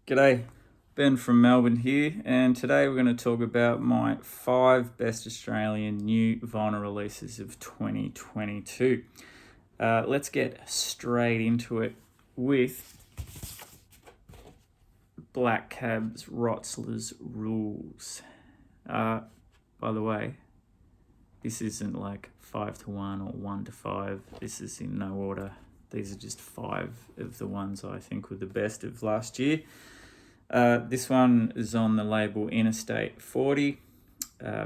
G'day, Ben from Melbourne here, and today we're going to talk about my 5 best Australian new vinyl releases of 2022. Let's get straight into it with Black Cab's Rotsler's Rules. By the way, this isn't like 5 to 1 or 1 to 5. This is in no order. These are just 5 of the ones I think were the best of last year. This one is on the label Interstate 40.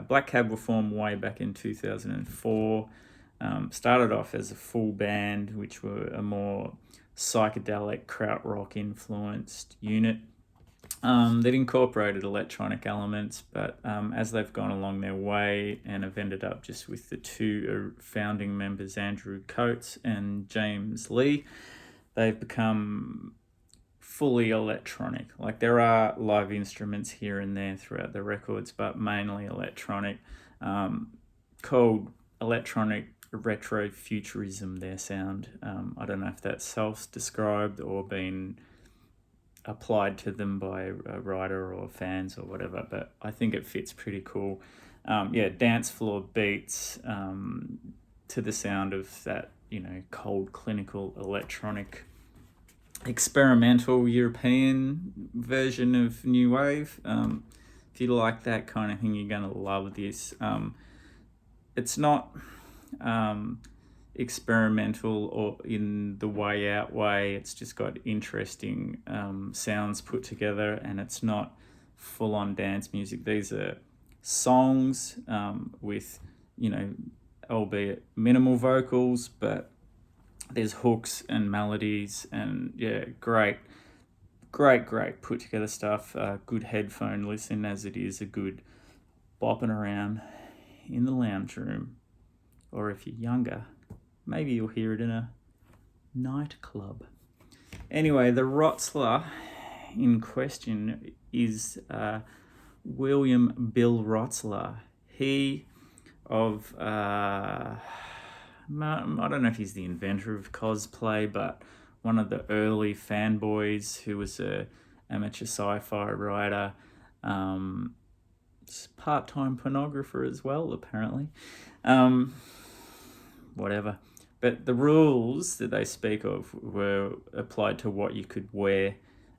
Black Cab were formed way back in 2004. Started off as a full band, which were a more psychedelic krautrock influenced unit. They'd incorporated electronic elements, but as they've gone along their way and have ended up just with the 2 founding members, Andrew Coates and James Lee, they've become fully electronic. Like, there are live instruments here and there throughout the records, but mainly electronic, called electronic retrofuturism, their sound. I don't know if that's self-described or been applied to them by a writer or fans or whatever, but I think it fits pretty cool. Dance floor beats to the sound of that, cold clinical electronic experimental European version of New Wave. If you like that kind of thing, you're going to love this. It's not experimental or in the way out way. It's just got interesting sounds put together, and it's not full-on dance music. These are songs with, albeit minimal vocals, but there's hooks and melodies, and great put together stuff. Good headphone listen, as it is a good bopping around in the lounge room, or if you're younger, maybe you'll hear it in a nightclub. Anyway, the Rotsler in question is William Bill Rotsler. He of I don't know if he's the inventor of cosplay, but one of the early fanboys who was a amateur sci-fi writer, part-time pornographer as well, apparently. Whatever. But the rules that they speak of were applied to what you could wear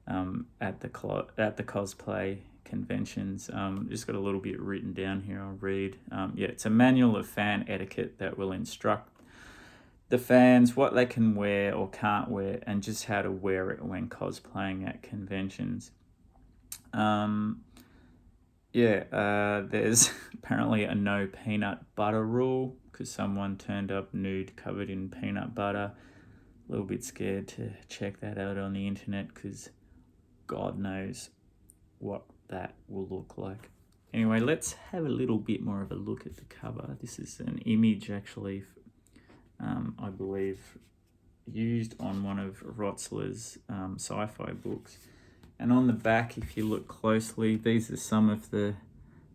at the cosplay conventions. Just got a little bit written down here. I'll read. It's a manual of fan etiquette that will instruct the fans what they can wear or can't wear, and just how to wear it when cosplaying at conventions. There's apparently a no peanut butter rule, because someone turned up nude covered in peanut butter. A little bit scared to check that out on the internet, because God knows what that will look like. Anyway, let's have a little bit more of a look at the cover. This is an image, actually, I believe, used on one of Rotsler's sci-fi books. And on the back, if you look closely, these are some of the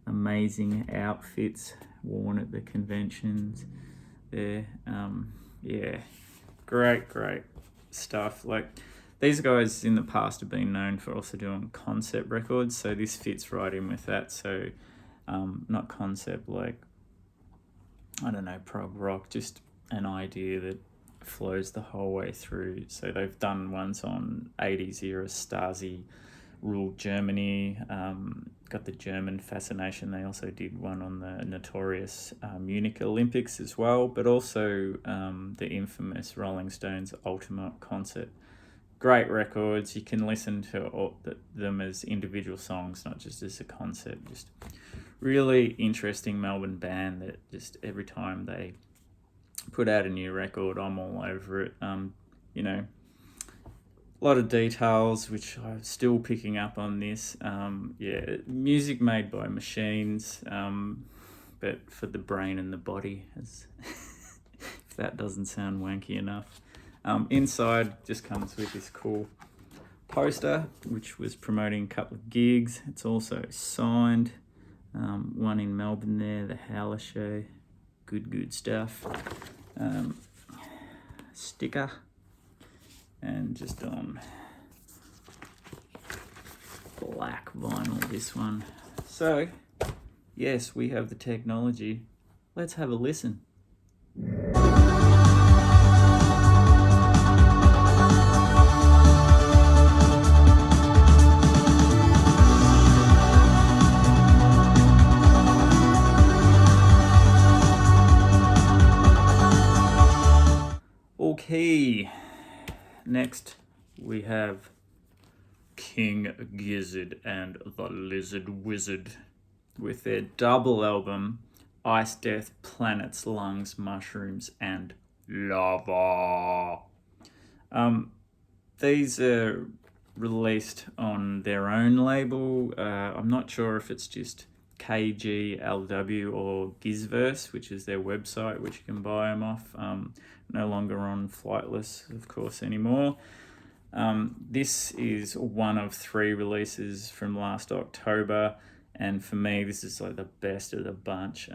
amazing outfits worn at the conventions there. Great stuff. Like, these guys in the past have been known for also doing concept records, so this fits right in with that. So not concept like, I don't know, prog rock, just an idea that flows the whole way through. So they've done ones on 80s era Stasi ruled Germany, got the German fascination. They also did one on the notorious Munich Olympics as well, but also the infamous Rolling Stones Ultimate Concert. Great records. You can listen to them as individual songs, not just as a concept. Just really interesting Melbourne band that just every time they put out a new record, I'm all over it. A lot of details which I'm still picking up on this. Music made by machines, but for the brain and the body, as if that doesn't sound wanky enough. Inside just comes with this cool poster, which was promoting a couple of gigs. It's also signed. One in Melbourne there, the Howler Show. Good stuff. Sticker, and just on black vinyl, this one. So, yes, we have the technology. Let's have a listen. Okay, next we have King Gizzard and the Lizard Wizard with their double album, Ice Death, Planets, Lungs, Mushrooms, and Lava. These are released on their own label. I'm not sure if it's just KGLW or Gizverse, which is their website, which you can buy them off. No longer on Flightless, of course, anymore. This is one of 3 releases from last October, and for me, this is like the best of the bunch.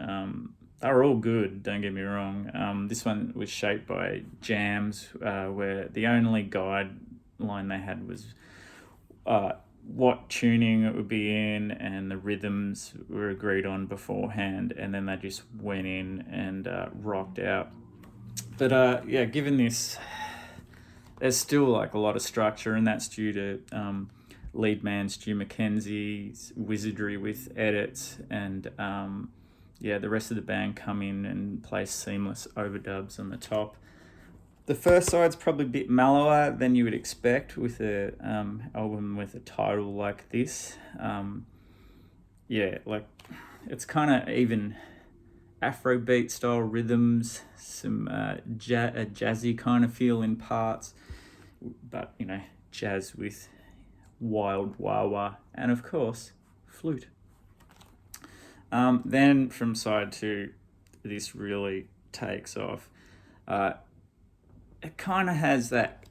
They're all good, don't get me wrong. This one was shaped by Jams, where the only guideline they had was what tuning it would be in, and the rhythms were agreed on beforehand, and then they just went in and rocked out. But yeah, given this, there's still like a lot of structure, and that's due to lead man Stu McKenzie's wizardry with edits, and yeah, the rest of the band come in and play seamless overdubs on the top. The first side's probably a bit mellower than you would expect with a album with a title like this. Yeah, like it's kind of even Afrobeat style rhythms, some a jazzy kind of feel in parts, but you know, jazz with wild wah-wah, and of course, flute. Then from side 2, this really takes off. It kind of has that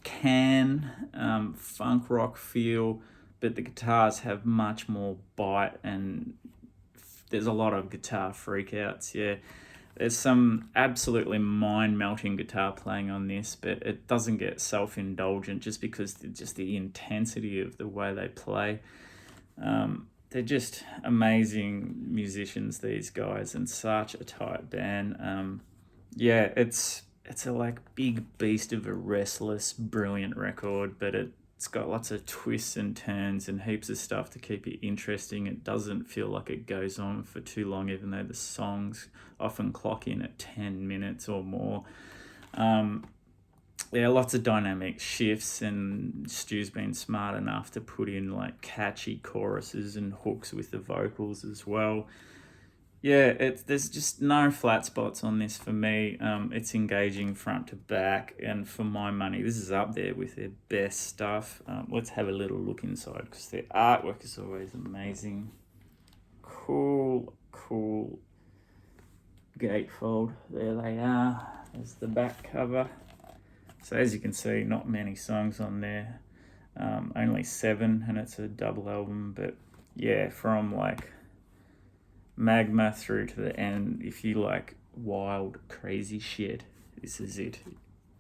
funk rock feel, but the guitars have much more bite, and there's a lot of guitar freakouts. Yeah, there's some absolutely mind-melting guitar playing on this, but it doesn't get self-indulgent just because just the intensity of the way they play. They're just amazing musicians, these guys, and such a tight band. Yeah, it's a like big beast of a restless, brilliant record, but it's got lots of twists and turns and heaps of stuff to keep it interesting. It doesn't feel like it goes on for too long, even though the songs often clock in at 10 minutes or more. Yeah, lots of dynamic shifts, and Stu's been smart enough to put in like catchy choruses and hooks with the vocals as well. Yeah, there's just no flat spots on this for me. It's engaging front to back, and for my money, this is up there with their best stuff. Let's have a little look inside, because their artwork is always amazing. Cool gatefold. There they are. There's the back cover. So as you can see, not many songs on there. Only 7, and it's a double album. But yeah, from like Magma through to the end, if you like wild, crazy shit, this is it.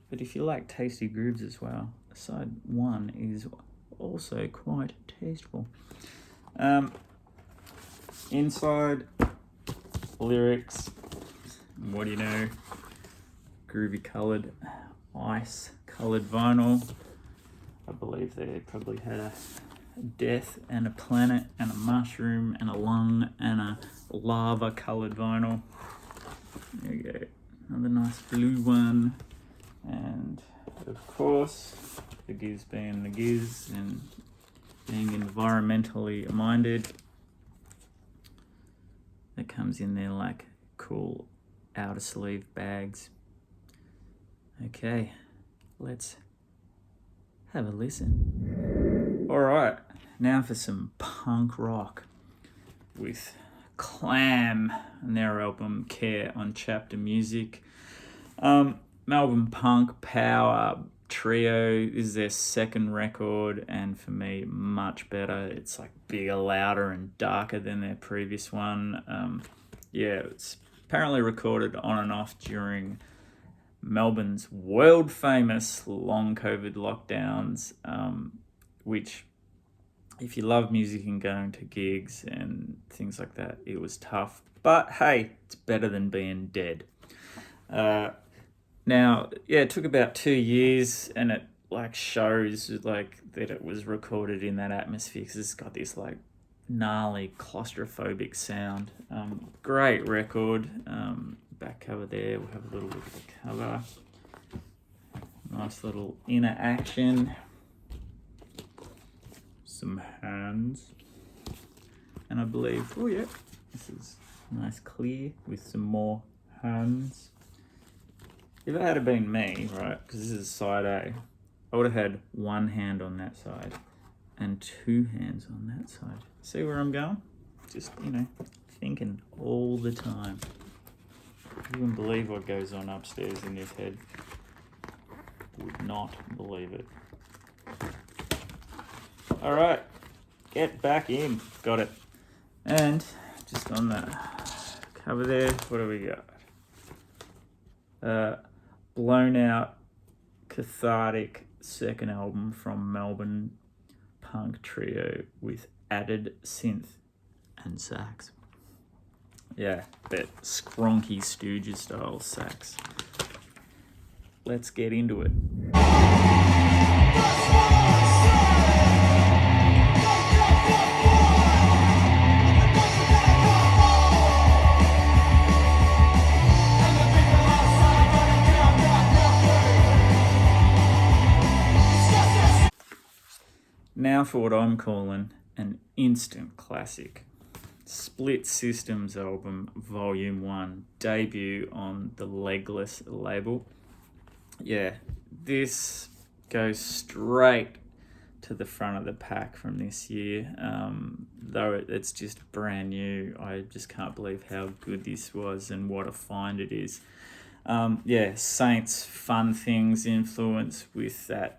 But if you like tasty grooves as well, side 1 is also quite tasteful. Inside, lyrics, what do you know, groovy coloured, ice coloured vinyl. I believe they probably had a death and a planet and a mushroom and a lung and a lava coloured vinyl. There you go, another nice blue one, and of course the Giz being the Giz and being environmentally minded, it comes in there like cool outer sleeve bags. Okay, let's have a listen. Alright, now for some punk rock with Clam and their album Care on Chapter Music. Melbourne punk power trio is their second record, and for me, much better. It's like bigger, louder, and darker than their previous one. Yeah, it's apparently recorded on and off during Melbourne's world famous long COVID lockdowns, which if you love music and going to gigs and things like that, it was tough. But hey, it's better than being dead. Now, yeah, it took about 2 years, and it like shows like that it was recorded in that atmosphere because it's got this like gnarly claustrophobic sound. Great record. Back cover there. We'll have a little look at the cover. Nice little inner action. Some hands. And I believe, oh yeah, this is nice clear with some more hands. If it had been me, right, because this is side A, I would have had one hand on that side and two hands on that side. See where I'm going? Just, thinking all the time. You wouldn't believe what goes on upstairs in this head. Would not believe it. All right, get back in. Got it. And just on the cover there, what do we got? Blown Out, cathartic second album from Melbourne punk trio with added synth and sax. Yeah, that skronky Stooges style sax. Let's get into it. Now for what I'm calling an instant classic. Split Systems album, Volume 1, debut on the Legless label. Yeah, this goes straight to the front of the pack from this year. Though it's just brand new, I just can't believe how good this was and what a find it is. Saints Fun Things influence with that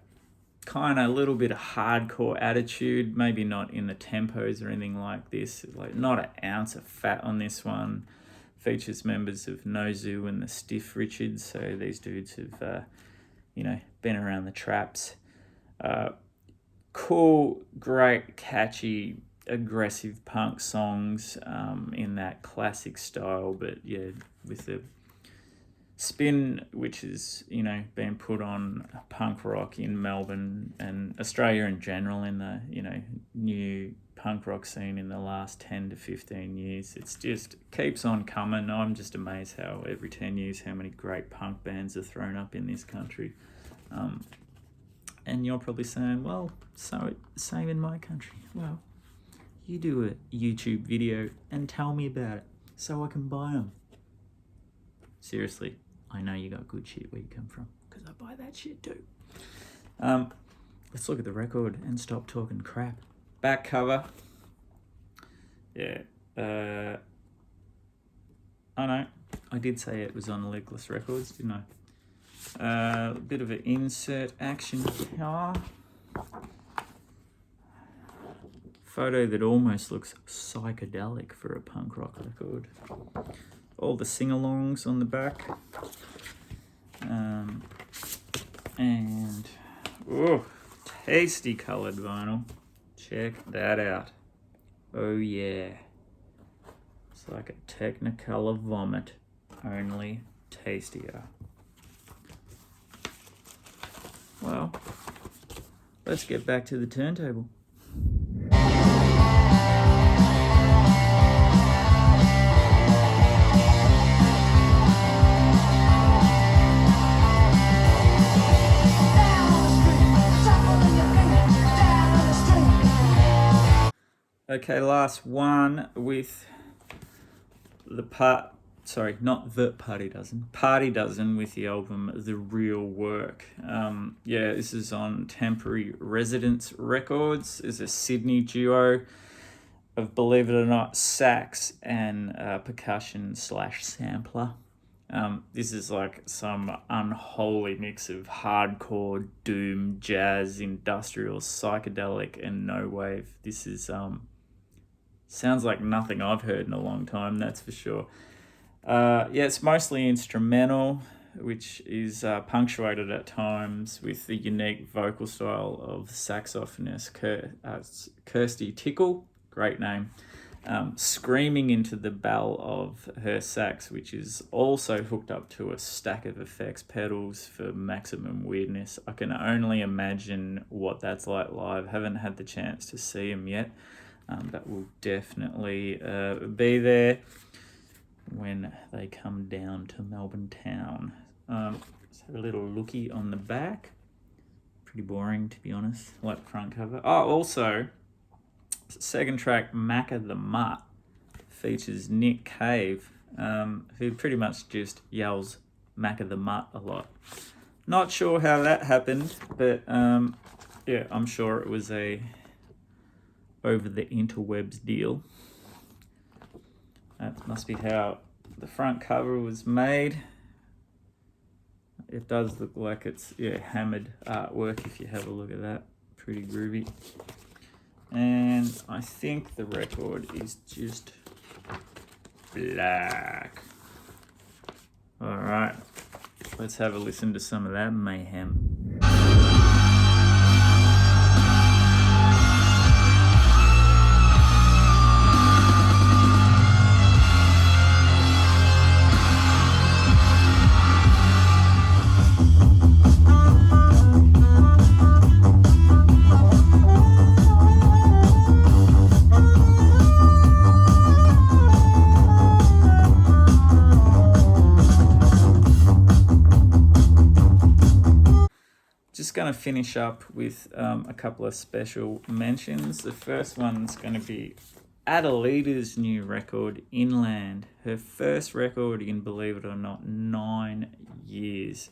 kind of little bit of hardcore attitude, maybe not in the tempos or anything like this, like not an ounce of fat on this one. Features members of Nozu and the Stiff Richards, so these dudes have been around the traps. Cool, great, catchy, aggressive punk songs in that classic style, but yeah, with the spin which is been put on punk rock in Melbourne and Australia in general in the new punk rock scene in the last 10 to 15 years. It's just keeps on coming. I'm just amazed how every 10 years how many great punk bands are thrown up in this country. And you're probably saying, well, so same in my country. Well, you do a YouTube video and tell me about it so I can buy them. Seriously, I know you got good shit where you come from, because I buy that shit too. Let's look at the record and stop talking crap. Back cover. Yeah. I know. I did say it was on Legless Records, didn't I? A bit of an insert action here. Photo that almost looks psychedelic for a punk rock record. All the sing-alongs on the back. And tasty coloured vinyl. Check that out. Oh yeah. It's like a Technicolor vomit, only tastier. Well, let's get back to the turntable. Okay, last one with Party Dozen with the album The Real Work. This is on Temporary Residence Records. It's a Sydney duo of, believe it or not, sax and percussion / sampler. This is like some unholy mix of hardcore, doom, jazz, industrial, psychedelic, and no wave. This is sounds like nothing I've heard in a long time, that's for sure. It's mostly instrumental. which is punctuated at times with the unique vocal style of saxophonist Kirsty Tickle, great name, screaming into the bell of her sax, which is also hooked up to a stack of effects pedals for maximum weirdness. I can only imagine what that's like live. Haven't had the chance to see him yet. That will definitely be there when they come down to Melbourne town. Let's have a little looky on the back. Pretty boring, to be honest, like the front cover. Oh, also, second track, Macca the Mutt, features Nick Cave, who pretty much just yells Macca the Mutt a lot. Not sure how that happened, but yeah, I'm sure it was a over the interwebs deal. That must be how the front cover was made. It does look like it's hammered artwork if you have a look at that. Pretty groovy. And I think the record is just black. All right, let's have a listen to some of that mayhem. Just going to finish up with a couple of special mentions. The first one's going to be Adelida's new record, Inland. Her first record in, believe it or not, 9 years.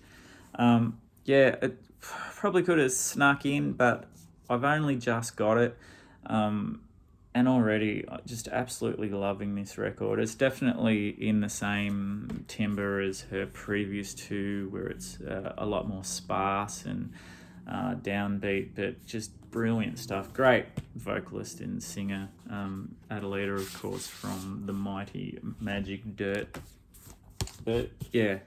Yeah, it probably could have snuck in, but I've only just got it. And already just absolutely loving this record. It's definitely in the same timbre as her previous two, where it's a lot more sparse and downbeat, but just brilliant stuff. Great vocalist and singer. Adelida, of course, from the mighty Magic Dirt. But yeah,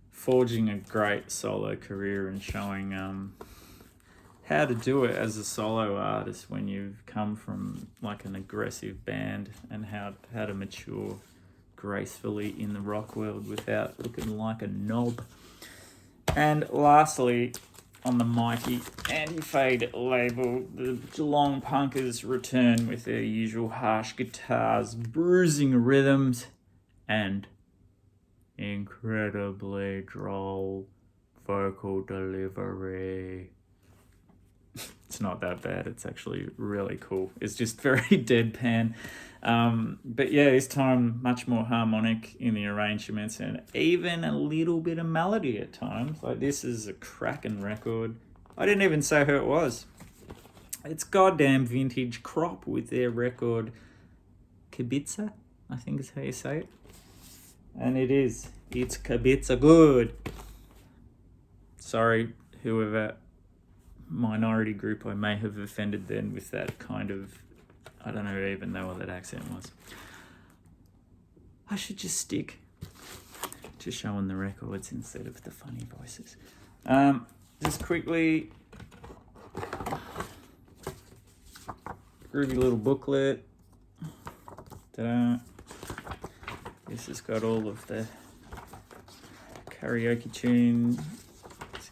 forging a great solo career and showing how to do it as a solo artist when you've come from like an aggressive band, and how to mature gracefully in the rock world without looking like a knob. And lastly, on the mighty Anti-Fade label, the Geelong Punkers return with their usual harsh guitars, bruising rhythms, and incredibly droll vocal delivery. It's not that bad. It's actually really cool. It's just very deadpan. But yeah, this time much more harmonic in the arrangements, and even a little bit of melody at times. Like, this is a cracking record. I didn't even say who it was. It's goddamn Vintage Crop with their record Kibitza, I think is how you say it. And it is. It's Kibitza good. Sorry, whoever minority group I may have offended then with that kind of, I don't even know what that accent was. I should just stick to showing the records instead of the funny voices. Just quickly, groovy little booklet. Ta-da. This has got all of the karaoke tunes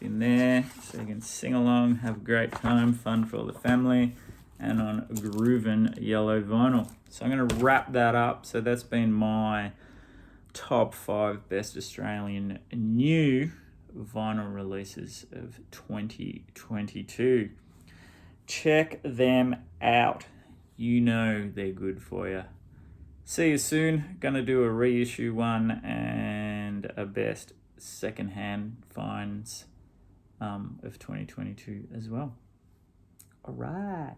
in there, so you can sing along, have a great time, fun for all the family, and on groovin' yellow vinyl. So I'm going to wrap that up. So that's been my top 5 best Australian new vinyl releases of 2022. Check them out. You know they're good for you. See you soon. Gonna do a reissue one and a best secondhand finds of 2022 as well. All right.